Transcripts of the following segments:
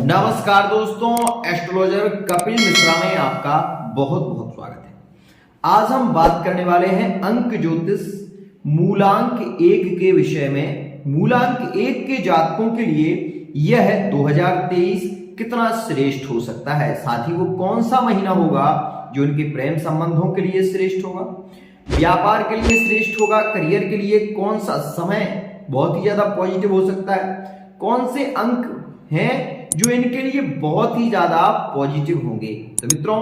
नमस्कार दोस्तों, एस्ट्रोलॉजर कपिल मिश्रा में आपका बहुत बहुत स्वागत है। आज हम बात करने वाले हैं अंक ज्योतिष मूलांक 1 के विषय में। मूलांक 1 के जातकों के लिए यह 2023 कितना श्रेष्ठ हो सकता है, साथ ही वो कौन सा महीना होगा जो उनके प्रेम संबंधों के लिए श्रेष्ठ होगा, व्यापार के लिए श्रेष्ठ होगा, करियर के लिए कौन सा समय बहुत ही ज्यादा पॉजिटिव हो सकता है, कौन से अंक हैं जो इनके लिए बहुत ही ज्यादा पॉजिटिव होंगे। तो मित्रों,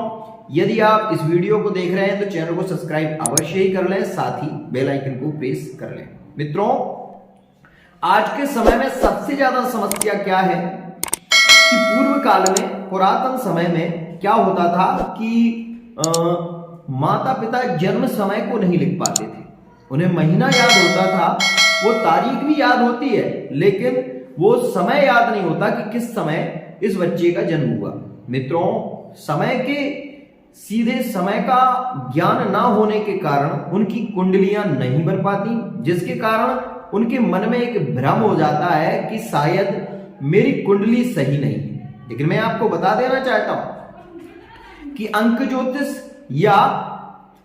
यदि आप इस वीडियो को देख रहे हैं तो चैनल को सब्सक्राइब अवश्य ही कर लें, साथ ही बेल आइकन को प्रेस कर लें। मित्रों, आज के समय में सबसे ज्यादा समस्या क्या है कि पूर्व काल में, पुरातन समय में क्या होता था कि माता पिता जन्म समय को नहीं लिख पाते थे। उन्हें महीना याद होता था, वो तारीख भी याद होती है, लेकिन वो समय याद नहीं होता कि किस समय इस बच्चे का जन्म हुआ। मित्रों, समय के सीधे समय का ज्ञान ना होने के कारण उनकी कुंडलियां नहीं बन पाती, जिसके कारण उनके मन में एक भ्रम हो जाता है कि शायद मेरी कुंडली सही नहीं है। लेकिन मैं आपको बता देना चाहता हूं कि अंक ज्योतिष या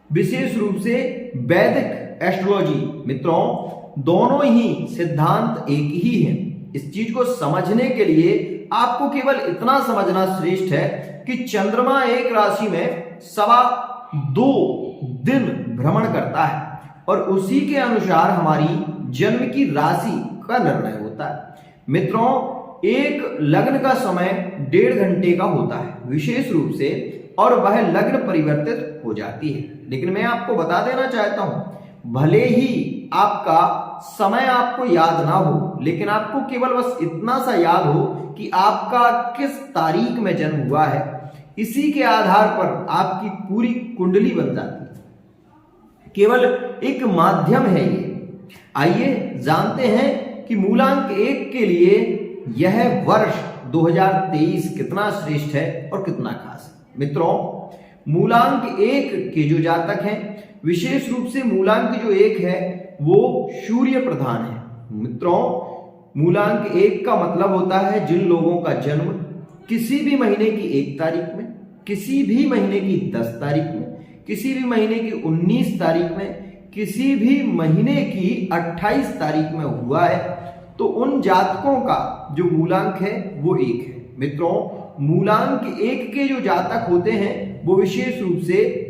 विशेष रूप से वैदिक एस्ट्रोलॉजी, मित्रों, दोनों ही सिद्धांत एक ही है। इस चीज को समझने के लिए आपको केवल इतना समझना श्रेष्ठ है कि चंद्रमा एक राशि में 2.25 दिन भ्रमण करता है और उसी के अनुसार हमारी जन्म की राशि का निर्णय होता है। मित्रों, एक लग्न का समय 1.5 घंटे का होता है विशेष रूप से, और वह लग्न परिवर्तित हो जाती है। लेकिन मैं आपको बता देना चाहता हूं, भले ही आपका समय आपको याद ना हो, लेकिन आपको केवल बस इतना सा याद हो कि आपका किस तारीख में जन्म हुआ है, इसी के आधार पर आपकी पूरी कुंडली बन जाती है। केवल एक माध्यम है ये। आइए जानते हैं कि मूलांक 1 के लिए यह वर्ष 2023 कितना श्रेष्ठ है और कितना खास है। मित्रों, मूलांक 1 के जो जातक हैं, विशेष रूप से मूलांक जो 1 है वो सूर्य प्रधान है। मित्रों, मूलांक 1 का मतलब होता है जिन लोगों का जन्म किसी भी महीने की 1 तारीख में, किसी भी महीने की 10 तारीख में, किसी भी महीने की 19 तारीख में, किसी भी महीने की 28 तारीख में हुआ है, तो उन जातकों का जो मूलांक है वो 1 है। मित्रों, मूलांक 1 के जो जातक होते हैं वो विशेष रूप से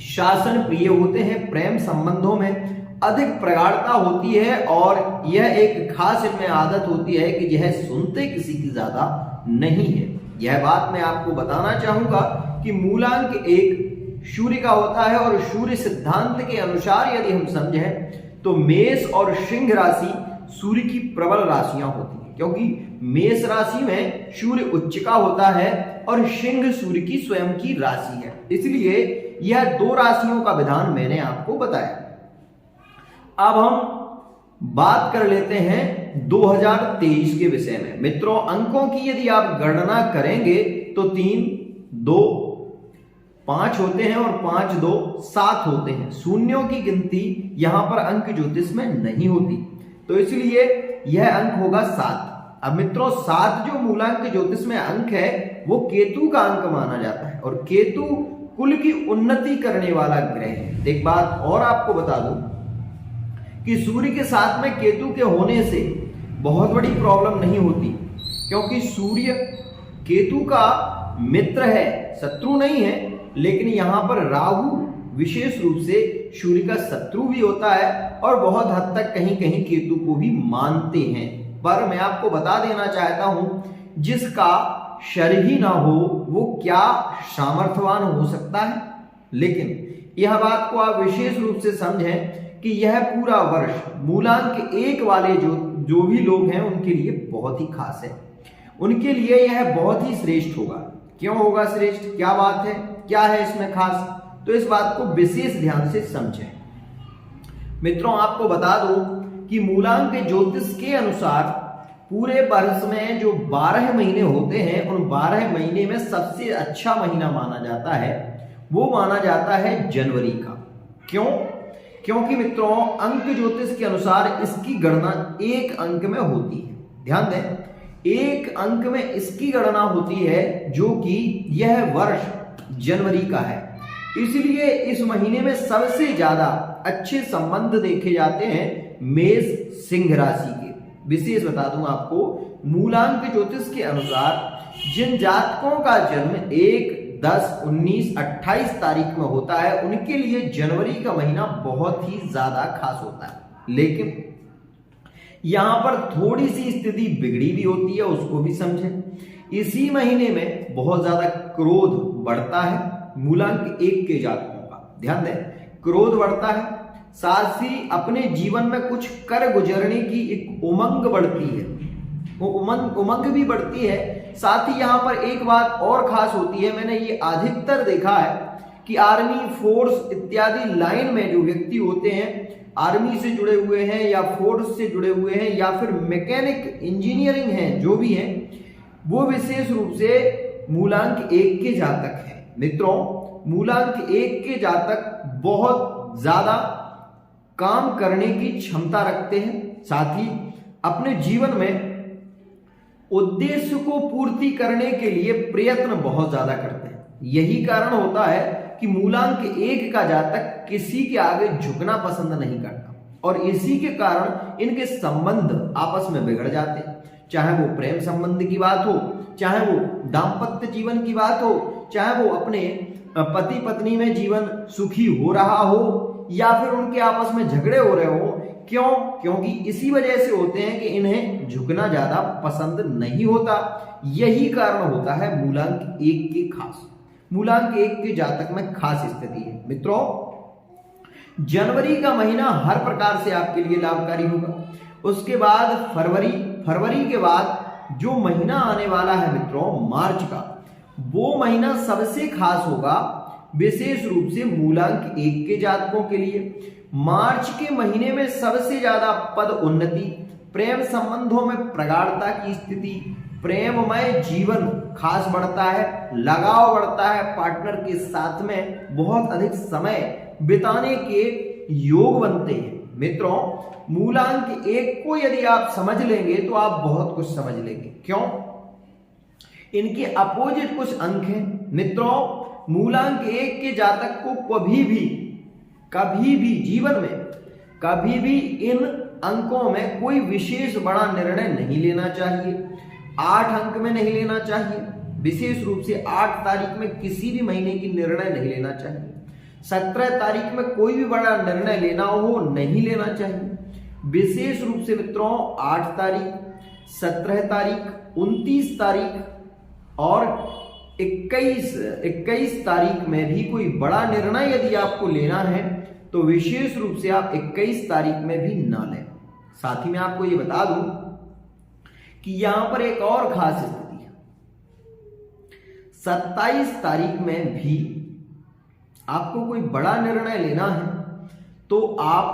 शासन प्रिय होते हैं, प्रेम संबंधों में अधिक प्रगाढ़ता होती है, और यह एक खास इनमें आदत होती है कि यह सुनते किसी की ज्यादा नहीं है। यह बात मैं आपको बताना चाहूंगा कि मूलांक 1 सूर्य का होता है, और सूर्य सिद्धांत के अनुसार यदि हम समझें तो मेष और सिंह राशि सूर्य की प्रबल राशियां होती हैं, क्योंकि मेष राशि में सूर्य उच्च का होता है और सिंह सूर्य की स्वयं की राशि है। इसलिए यह 2 राशियों का विधान मैंने आपको बताया। अब हम बात कर लेते हैं 2023 के विषय में। मित्रों, अंकों की यदि आप गणना करेंगे तो 3, 2, 5 होते हैं और 5, 2, 7 होते हैं। शून्यों की गिनती यहां पर अंक ज्योतिष में नहीं होती, तो इसलिए यह अंक होगा 7। अब मित्रों, 7 जो मूलांक ज्योतिष में अंक है वो केतु का अंक माना जाता है, और केतु कुल की उन्नति करने वाला ग्रह है। एक बात और आपको बता दूं कि सूर्य के साथ में केतु के होने से बहुत बड़ी प्रॉब्लम नहीं होती, क्योंकि सूर्य केतु का मित्र है, शत्रु नहीं है। लेकिन यहां पर राहु विशेष रूप से सूर्य का शत्रु भी होता है, और बहुत हद तक कहीं कहीं केतु को भी मानते हैं। पर मैं आपको बता देना चाहता हूं, जिसका शरीर ही ना हो वो क्या सामर्थ्यवान हो सकता है। लेकिन यह बात को आप विशेष रूप से समझें कि यह पूरा वर्ष मूलांक 1 वाले जो भी लोग हैं उनके लिए बहुत ही खास है। उनके लिए यह बहुत ही श्रेष्ठ होगा। क्यों होगा श्रेष्ठ, क्या बात है, क्या है इसमें खास, तो इस बात को विशेष ध्यान से समझें। मित्रों, आपको बता दूं कि मूलांक ज्योतिष के अनुसार पूरे वर्ष में जो 12 महीने होते हैं, उन 12 महीने में सबसे अच्छा महीना माना जाता है वो माना जाता है जनवरी का। क्यों? क्योंकि मित्रों, अंक ज्योतिष के अनुसार इसकी गणना 1 अंक में होती है। ध्यान दें, एक अंक में इसकी गणना होती है जो कि यह वर्ष जनवरी का है। इसलिए इस महीने में सबसे ज्यादा अच्छे संबंध देखे जाते हैं मेष सिंह राशि के। विशेष बता दूं आपको, मूलांक ज्योतिष के अनुसार जिन जातकों का जन्म 1, 10, 19, 28 तारीख में होता है उनके लिए जनवरी का महीना बहुत ही ज्यादा खास होता है। लेकिन यहां पर थोड़ी सी स्थिति बिगड़ी भी होती है, उसको भी समझें। इसी महीने में बहुत ज्यादा क्रोध बढ़ता है मूलांक 1 के जातकों का। ध्यान दें, क्रोध बढ़ता है, साथ ही अपने जीवन में कुछ कर गुजरने की एक उमंग बढ़ती है, वो उमंग भी बढ़ती है। साथ ही यहां पर एक बात और खास होती है, मैंने ये अधिकतर देखा है कि आर्मी, फोर्स इत्यादि लाइन में जो व्यक्ति होते हैं, आर्मी से जुड़े हुए हैं या फोर्स से जुड़े हुए हैं या फिर मैकेनिक, इंजीनियरिंग हैं, जो भी हैं, वो विशेष रूप से मूलांक 1 के जातक हैं। मित्रों, मूलांक 1 के जातक बहुत ज्यादा काम करने की क्षमता रखते हैं, साथ ही अपने जीवन में उद्देश्य को पूर्ति करने के लिए प्रयत्न बहुत ज्यादा करते हैं। यही कारण होता है कि मूलांक 1 का जातक किसी के आगे झुकना पसंद नहीं करता और इसी के कारण इनके संबंध आपस में बिगड़ जाते हैं। चाहे वो प्रेम संबंध की बात हो, चाहे वो दाम्पत्य जीवन की बात हो, चाहे वो अपने पति पत्नी में जीवन सुखी हो रहा हो या फिर उनके आपस में झगड़े हो रहे हो। क्यों? क्योंकि इसी वजह से होते हैं कि इन्हें झुकना ज्यादा पसंद नहीं होता। यही कारण होता है मूलांक 1 के खास, मूलांक 1 के जातक में खास स्थिति है। मित्रों, जनवरी का महीना हर प्रकार से आपके लिए लाभकारी होगा। उसके बाद फरवरी के बाद जो महीना आने वाला है मित्रों, मार्च का, वो महीना सबसे खास होगा विशेष रूप से मूलांक 1 के जातकों के लिए। मार्च के महीने में सबसे ज्यादा पद उन्नति, प्रेम संबंधों में प्रगाढ़ता की स्थिति, प्रेममय जीवन खास बढ़ता है, लगाव बढ़ता है, पार्टनर के साथ में बहुत अधिक समय बिताने के योग बनते हैं। मित्रों, मूलांक 1 को यदि आप समझ लेंगे तो आप बहुत कुछ समझ लेंगे। क्यों? इनके अपोजिट कुछ अंक हैं। मित्रों, मूलांक 1 के जातक को कभी भी जीवन में कभी भी इन अंकों में कोई विशेष बड़ा निर्णय नहीं लेना चाहिए। 8 अंक में नहीं लेना चाहिए, विशेष रूप से 8 तारीख में किसी भी महीने की निर्णय नहीं लेना चाहिए। 17 तारीख में कोई भी बड़ा निर्णय लेना हो नहीं लेना चाहिए। विशेष रूप से मित्रों 8 तारीख, 17 तारीख, 29 तारीख और 21 तारीख में भी कोई बड़ा निर्णय यदि आपको लेना है तो विशेष रूप से आप 21 तारीख में भी ना लें। साथ ही मैं आपको ये बता दूं कि यहां पर एक और खास स्थिति है। 27 तारीख में भी आपको कोई बड़ा निर्णय लेना है तो आप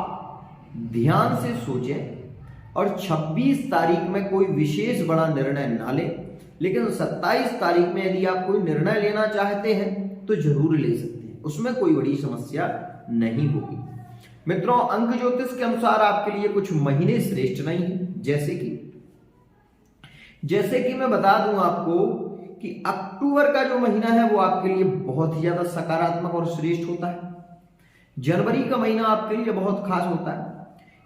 ध्यान से सोचें और 26 तारीख में कोई विशेष बड़ा निर्णय ना लें, लेकिन 27 तारीख में यदि आप कोई निर्णय लेना चाहते हैं तो जरूर ले सकते हैं, उसमें कोई बड़ी समस्या नहीं होगी। मित्रों, अंक ज्योतिष के अनुसार आपके लिए कुछ महीने श्रेष्ठ नहीं है, जैसे कि मैं बता दूं आपको कि अक्टूबर का जो महीना है वो आपके लिए बहुत ही ज्यादा सकारात्मक और श्रेष्ठ होता है। जनवरी का महीना आपके लिए बहुत खास होता है।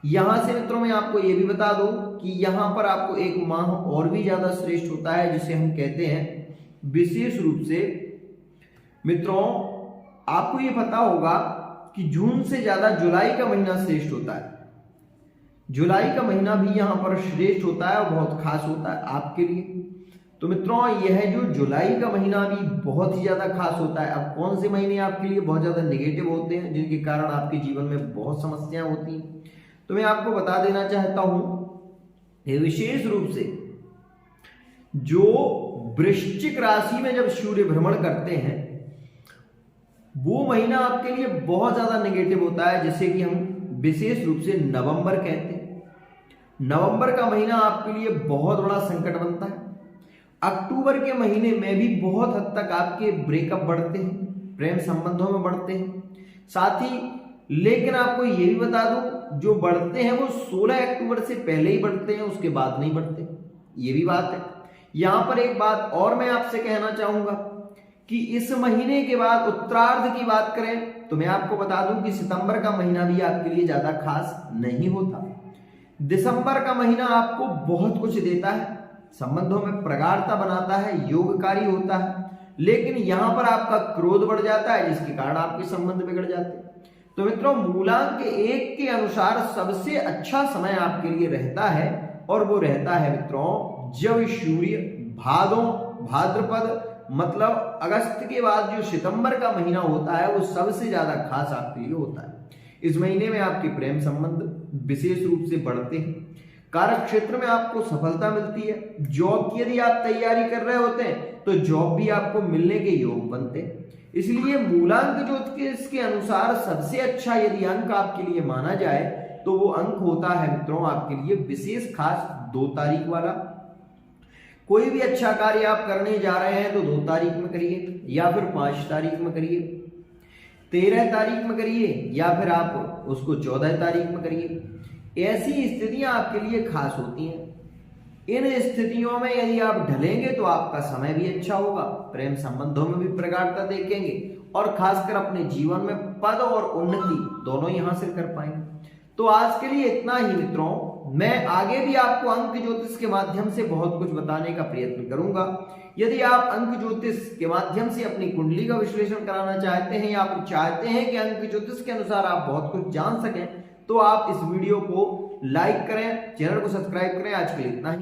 यहां से मित्रों मैं आपको ये भी बता दूं कि यहां पर आपको एक माह और भी ज्यादा श्रेष्ठ होता है, जिसे हम कहते हैं विशेष रूप से मित्रों आपको ये पता होगा कि जून से ज्यादा जुलाई का महीना श्रेष्ठ होता है। जुलाई का महीना भी यहां पर श्रेष्ठ होता है और बहुत खास होता है आपके लिए। तो मित्रों यह जो जुलाई का महीना भी बहुत ही ज्यादा खास होता है। अब कौन से महीने आपके लिए बहुत ज्यादा नेगेटिव होते हैं जिनके कारण आपके जीवन में बहुत समस्याएं होती हैं, तो मैं आपको बता देना चाहता हूं विशेष रूप से जो वृश्चिक राशि में जब सूर्य भ्रमण करते हैं वो महीना आपके लिए बहुत ज्यादा नेगेटिव होता है, जिसे कि हम विशेष रूप से नवंबर कहते हैं। नवंबर का महीना आपके लिए बहुत बड़ा संकट बनता है। अक्टूबर के महीने में भी बहुत हद तक आपके ब्रेकअप बढ़ते हैं, प्रेम संबंधों में बढ़ते हैं। साथ ही लेकिन आपको ये भी बता दूं जो बढ़ते हैं वो 16 अक्टूबर से पहले ही बढ़ते हैं, उसके बाद नहीं बढ़ते। ये भी बात है। यहां पर एक बात और मैं आपसे कहना चाहूंगा कि इस महीने के बाद उत्तरार्ध की बात करें तो मैं आपको बता दूं कि सितंबर का महीना भी आपके लिए ज्यादा खास नहीं होता। दिसंबर का महीना आपको बहुत कुछ देता है, संबंधों में प्रगाढ़ता बनाता है, योगकारी होता है, लेकिन यहां पर आपका क्रोध बढ़ जाता है जिसके कारण आपके संबंध बिगड़ जाते हैं। तो मित्रों, मूलांक 1 के अनुसार सबसे अच्छा समय आपके लिए रहता है और वो रहता है मित्रों जब सूर्य भाद्रपद मतलब अगस्त के बाद जो सितंबर का महीना होता है वो सबसे ज्यादा खास आपके लिए होता है। इस महीने में आपके प्रेम संबंध विशेष रूप से बढ़ते हैं, कार्य क्षेत्र में आपको सफलता मिलती है, जॉब की यदि आप तैयारी कर रहे होते हैं तो जॉब भी आपको मिलने के योग बनते हैं। इसलिए मूलांक ज्योतिष के अनुसार सबसे अच्छा यदि अंक आपके लिए माना जाए तो वो अंक होता है मित्रों आपके लिए विशेष खास 2 तारीख वाला। कोई भी अच्छा कार्य आप करने जा रहे हैं तो 2 तारीख में करिए या फिर 5 तारीख में करिए, 13 तारीख में करिए या फिर आप उसको 14 तारीख में करिए। ऐसी स्थितियां आपके लिए खास होती हैं। इन स्थितियों में यदि आप ढलेंगे तो आपका समय भी अच्छा होगा, प्रेम संबंधों में भी प्रगाढ़ता देखेंगे और खासकर अपने जीवन में पद और उन्नति दोनों ही हासिल कर पाएंगे। तो आज के लिए इतना ही मित्रों। मैं आगे भी आपको अंक ज्योतिष के माध्यम से बहुत कुछ बताने का प्रयत्न करूंगा। यदि आप अंक ज्योतिष के माध्यम से अपनी कुंडली का विश्लेषण कराना चाहते हैं या फिर चाहते हैं कि अंक ज्योतिष के अनुसार आप बहुत कुछ जान सकें तो आप इस वीडियो को लाइक करें, चैनल को सब्सक्राइब करें। आज के लिए इतना ही।